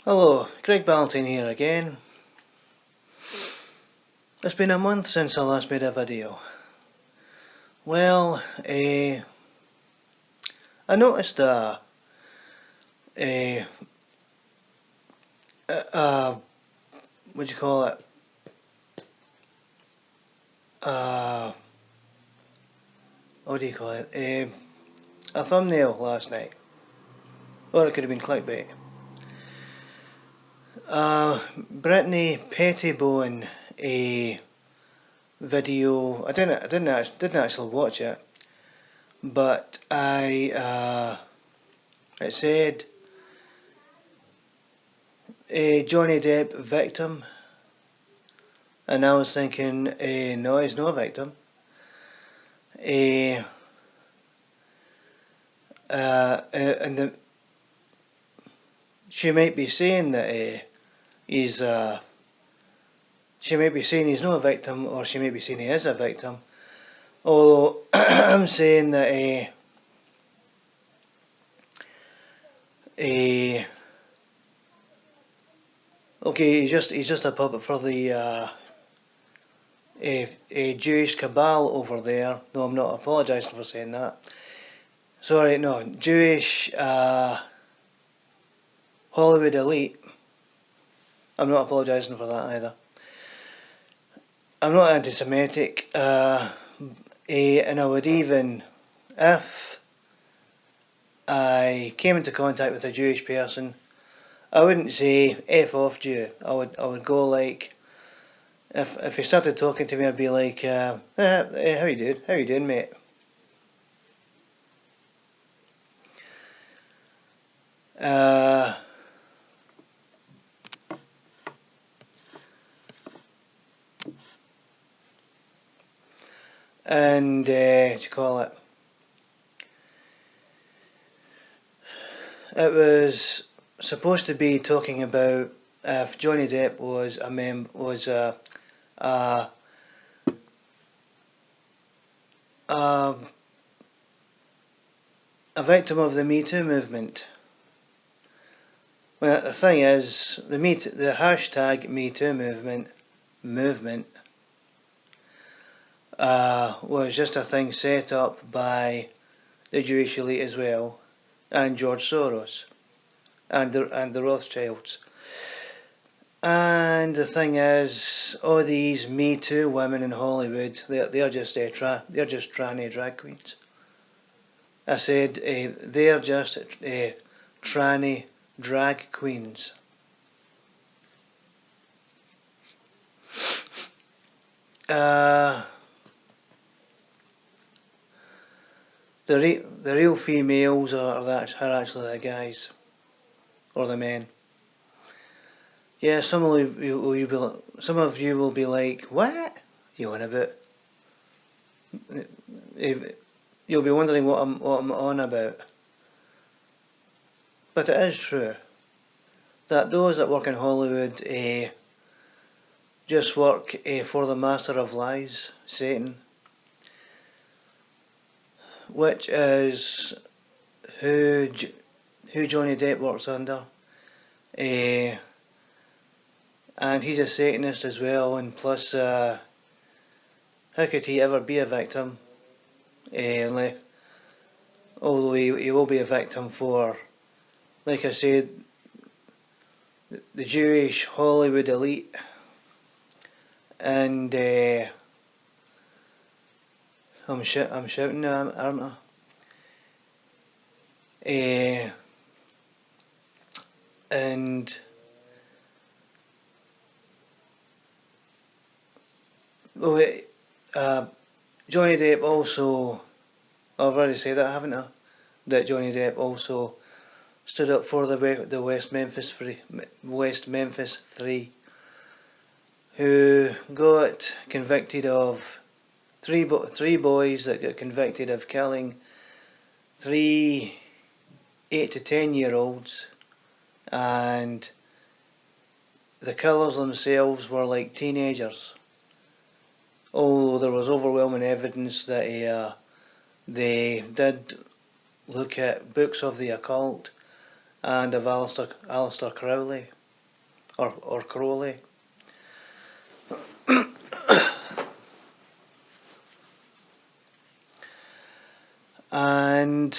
Hello, Greg Ballantyne here again. It's been a month since I last made a video. Well, I noticed a, what do you call it? What do you call it? A thumbnail last night. Or it could have been clickbait. Brittany Pettibone, a video. I didn't actually watch it, but it said a Johnny Depp victim, and I was thinking, no, he's not a victim. And she might be saying that he's she might be saying he's not a victim, or she might be saying he is a victim. Although I'm saying that okay, he's just a puppet for the a Jewish cabal over there. No, I'm not apologising for saying that. Sorry, no, Jewish Hollywood elite. I'm not apologising for that either. I'm not anti-Semitic, and I would even, if I came into contact with a Jewish person, I wouldn't say F off Jew. I would go like, if he started talking to me, I'd be like, hey, how you doing? How you doing, mate? And what do you call it? It was supposed to be talking about if Johnny Depp was a victim of the Me Too movement. Well, the thing is, the hashtag Me Too movement was just a thing set up by the Jewish elite as well, and George Soros, and the Rothschilds. And the thing is, all these Me Too women in Hollywood, they're just tranny drag queens. I said they're just tranny drag queens. The real females are actually the guys or the men. Yeah, some of you will be like, what? You on about? You'll be wondering what I'm on about. But it is true that those that work in Hollywood just work for the master of lies, Satan, which is who Johnny Depp works under. And he's a Satanist as well, and plus, how could he ever be a victim? Although he will be a victim for, like I said, the Jewish Hollywood elite, and I'm shouting now, aren't I? And Johnny Depp also, I've already said that, haven't I? That Johnny Depp also stood up for the West Memphis 3, who got convicted of three boys that got convicted of killing 3 8 to 10-year-olds, and the killers themselves were like teenagers. Although there was overwhelming evidence that they did look at books of the occult and of Alistair Crowley, or Crowley. And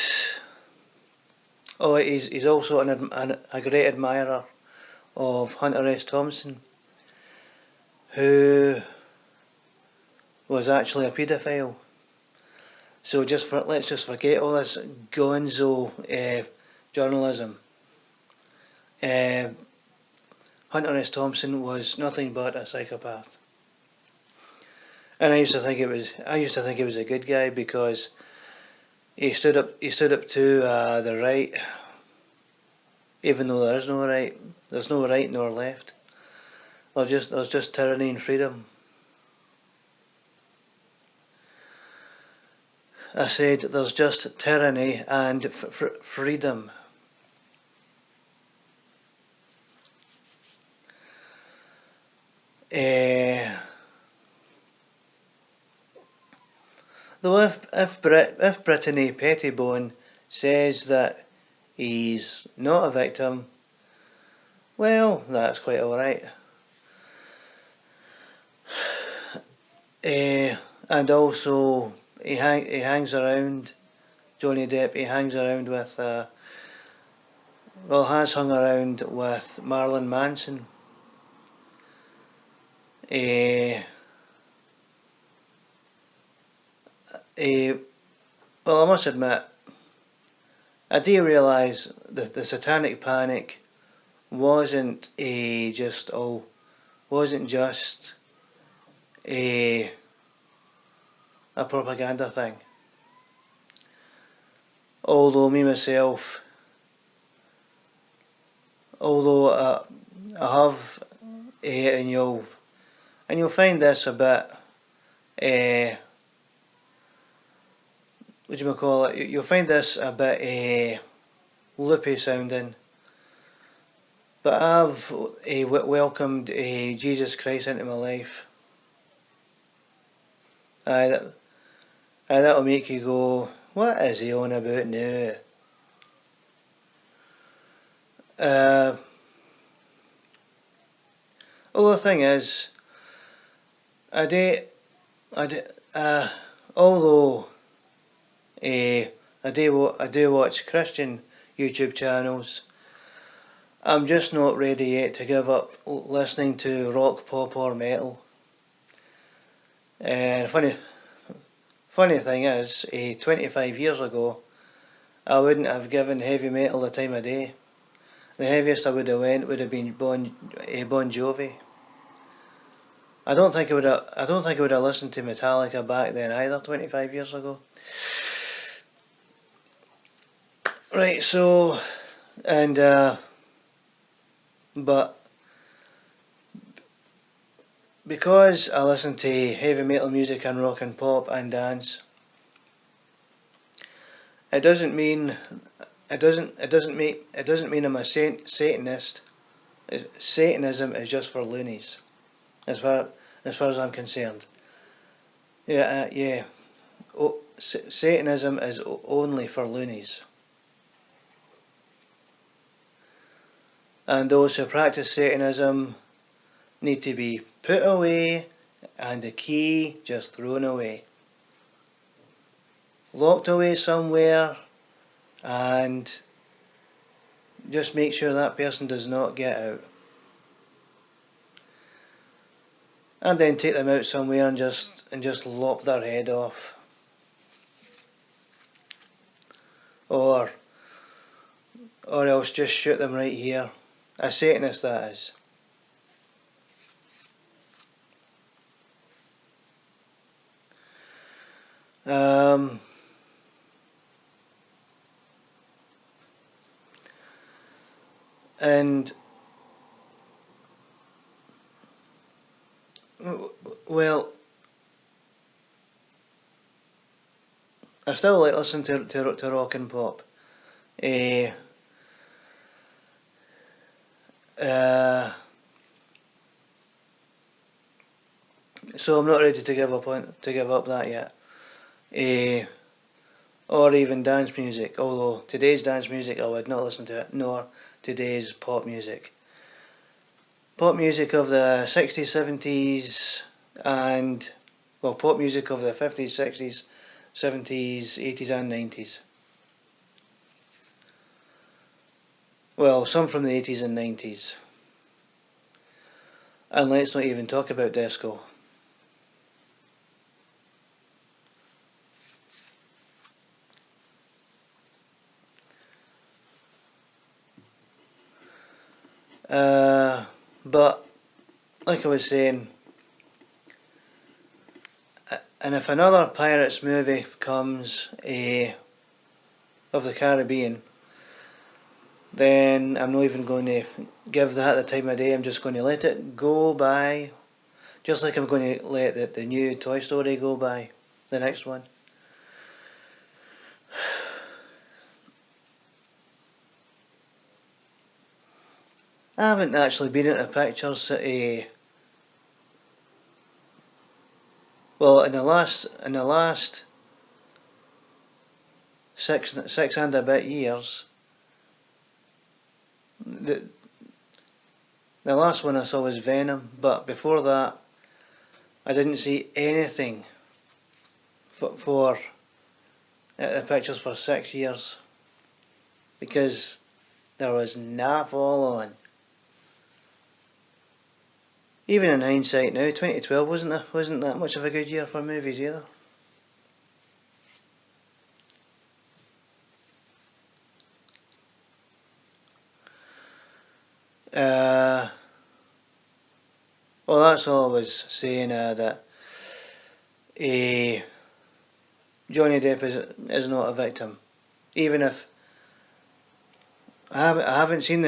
he's also a great admirer of Hunter S. Thompson, who was actually a paedophile. So let's just forget all this gonzo journalism. Hunter S. Thompson was nothing but a psychopath, and I used to think it was a good guy because he stood up to the right, even though there is no right. There's no right nor left. There's just tyranny and freedom. I said there's just tyranny and freedom. Though if Brittany Pettibone says that he's not a victim, well, that's quite alright. And also, he hangs around, Johnny Depp, he hangs around with, has hung around with Marilyn Manson. Well, I must admit, I do realise that the Satanic Panic wasn't just a propaganda thing. Although I have, and you'll find this a bit, what do you call it? You'll find this a bit loopy sounding, but I've welcomed Jesus Christ into my life. That'll make you go, what is he on about now? Well, the thing is, although I do watch Christian YouTube channels, I'm just not ready yet to give up listening to rock, pop or metal. And funny thing is, 25 years ago, I wouldn't have given heavy metal the time of day. The heaviest I would have been Bon Jovi. I don't think I would have listened to Metallica back then either, 25 years ago. Right, so, and but because I listen to heavy metal music and rock and pop and dance, it doesn't mean I'm a Satanist. Satanism is just for loonies, as far as I'm concerned. Yeah. Satanism is only for loonies. And those who practice Satanism need to be put away and the key just thrown away. Locked away somewhere, and just make sure that person does not get out. And then take them out somewhere and just lop their head off. Or else just shoot them right here. A Satanist, that is. And well, I still like listening to rock and pop. So I'm not ready to give up that yet. or even dance music, although today's dance music I would not listen to it, nor today's pop music. Pop music of the 60s, 70s, and, well, pop music of the 50s, 60s, 70s, 80s and 90s. Well, some from the 80s and 90s. And let's not even talk about disco. But, like I was saying, and if another Pirates movie comes of the Caribbean, then I'm not even going to give that the time of day. I'm just going to let it go by, just like I'm going to let the new Toy Story go by, the next one. I haven't actually been into pictures. Well, in the last six and a bit years, the last one I saw was Venom. But before that, I didn't see anything for the pictures for 6 years, because there was nah fall on. Even in hindsight now, 2012 wasn't that much of a good year for movies either. Well, that's all I was saying. That Johnny Depp is not a victim, even if I haven't seen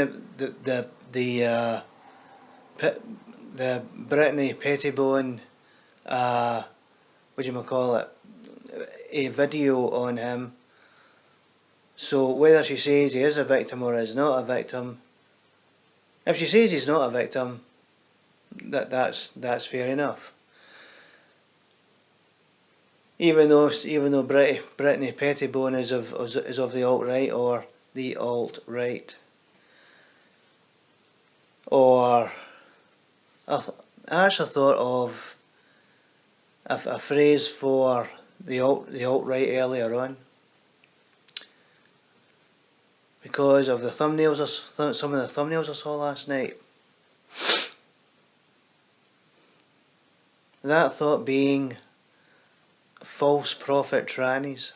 the Brittany Pettibone, what do you call it, a video on him. So whether she says he is a victim or is not a victim, if she says he's not a victim, that's fair enough. Even though Brittany Pettibone is of the alt-right, or the alt-right, or I actually thought of a phrase for the alt-right earlier on, because of the thumbnails, some of the thumbnails I saw last night. That thought being false prophet trannies,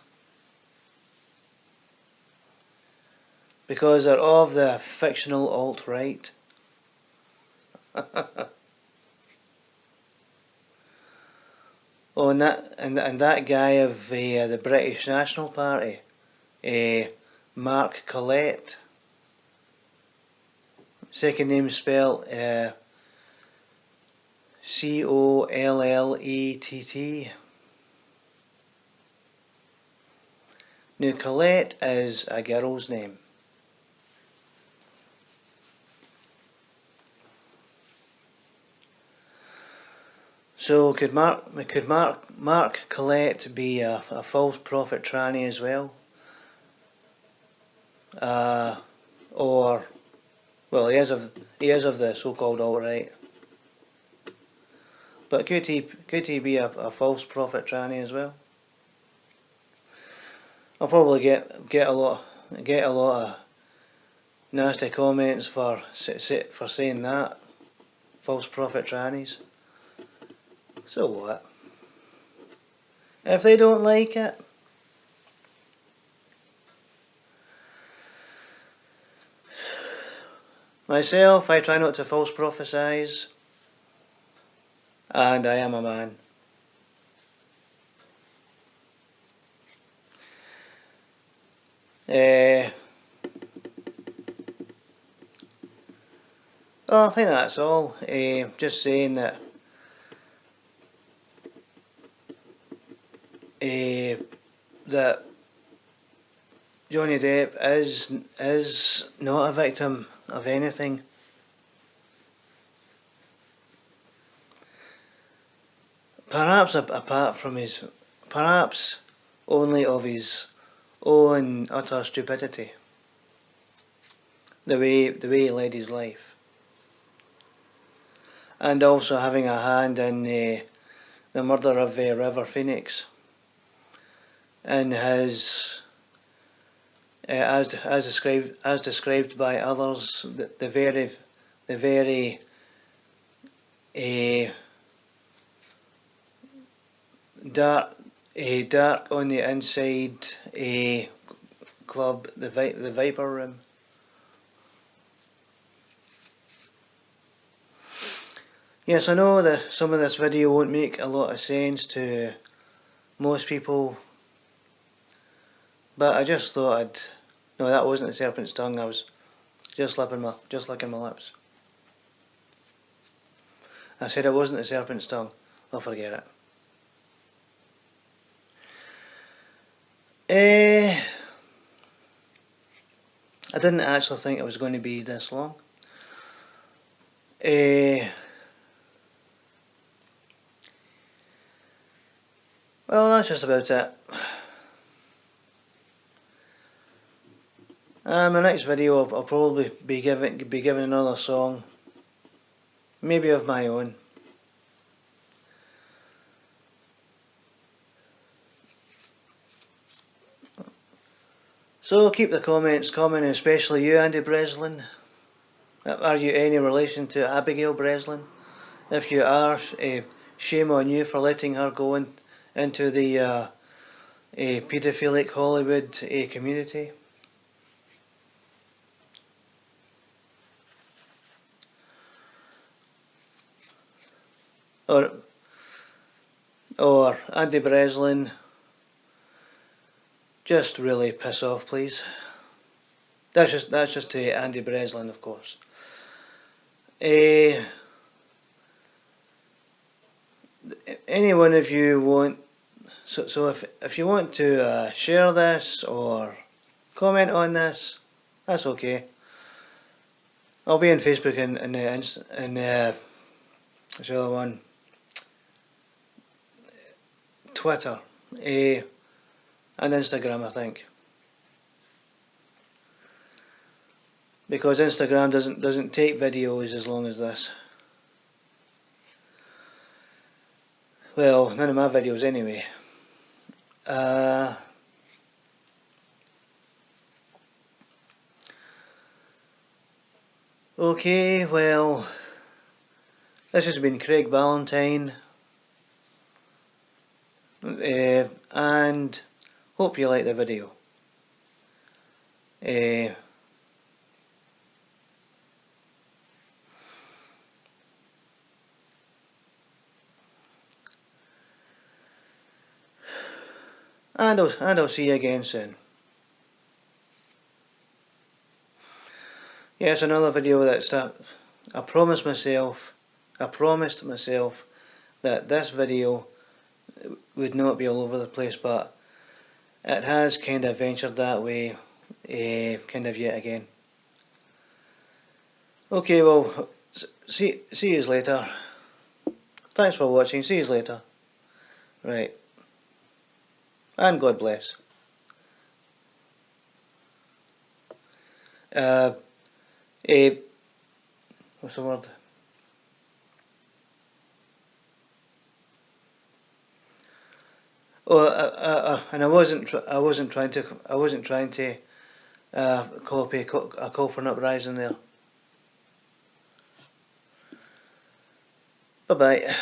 because they're of the fictional alt-right. Oh, and that guy of the British National Party, Mark Collett, second name spelled Collett. Now, Collett is a girl's name. So could Mark Collett be a false prophet tranny as well? Or, well, he is of the so-called alt-right. But could he be a false prophet tranny as well? I'll probably get a lot of nasty comments for saying that, false prophet trannies. So what? If they don't like it, myself, I try not to false prophesize, and I am a man. Well, I think that's all. Just saying that that Johnny Depp is not a victim of anything. Perhaps apart from perhaps only of his own utter stupidity. The way he led his life. And also having a hand in the murder of River Phoenix. In his, as described by others, the very dark on the inside club, the Viper Room. Yes, I know that some of this video won't make a lot of sense to most people, but I just thought no, that wasn't the serpent's tongue. I was just licking my lips. I said it wasn't the serpent's tongue. I'll forget it. I didn't actually think it was going to be this long. Well, that's just about it. My next video I'll probably be giving another song, maybe of my own. So keep the comments coming, especially you, Andy Breslin. Are you any relation to Abigail Breslin? If you are, shame on you for letting her go into the paedophilic Hollywood community. Or Andy Breslin, just really piss off, please. That's just to Andy Breslin, of course. Any one of you want, so if you want to share this or comment on this, that's okay. I'll be on Facebook and what's the other one? Twitter, and Instagram, I think, because Instagram doesn't take videos as long as this. Well, none of my videos anyway. Okay, well, this has been Craig Valentine, and hope you like the video. And I'll see you again soon. Yes, another video I promised myself that this video would not be all over the place, but it has kind of ventured that way, kind of yet again. Okay, well, see you later. Thanks for watching. See you later. Right. And God bless. What's the word? Oh, and I wasn't trying to copy a call for an uprising there. Bye bye.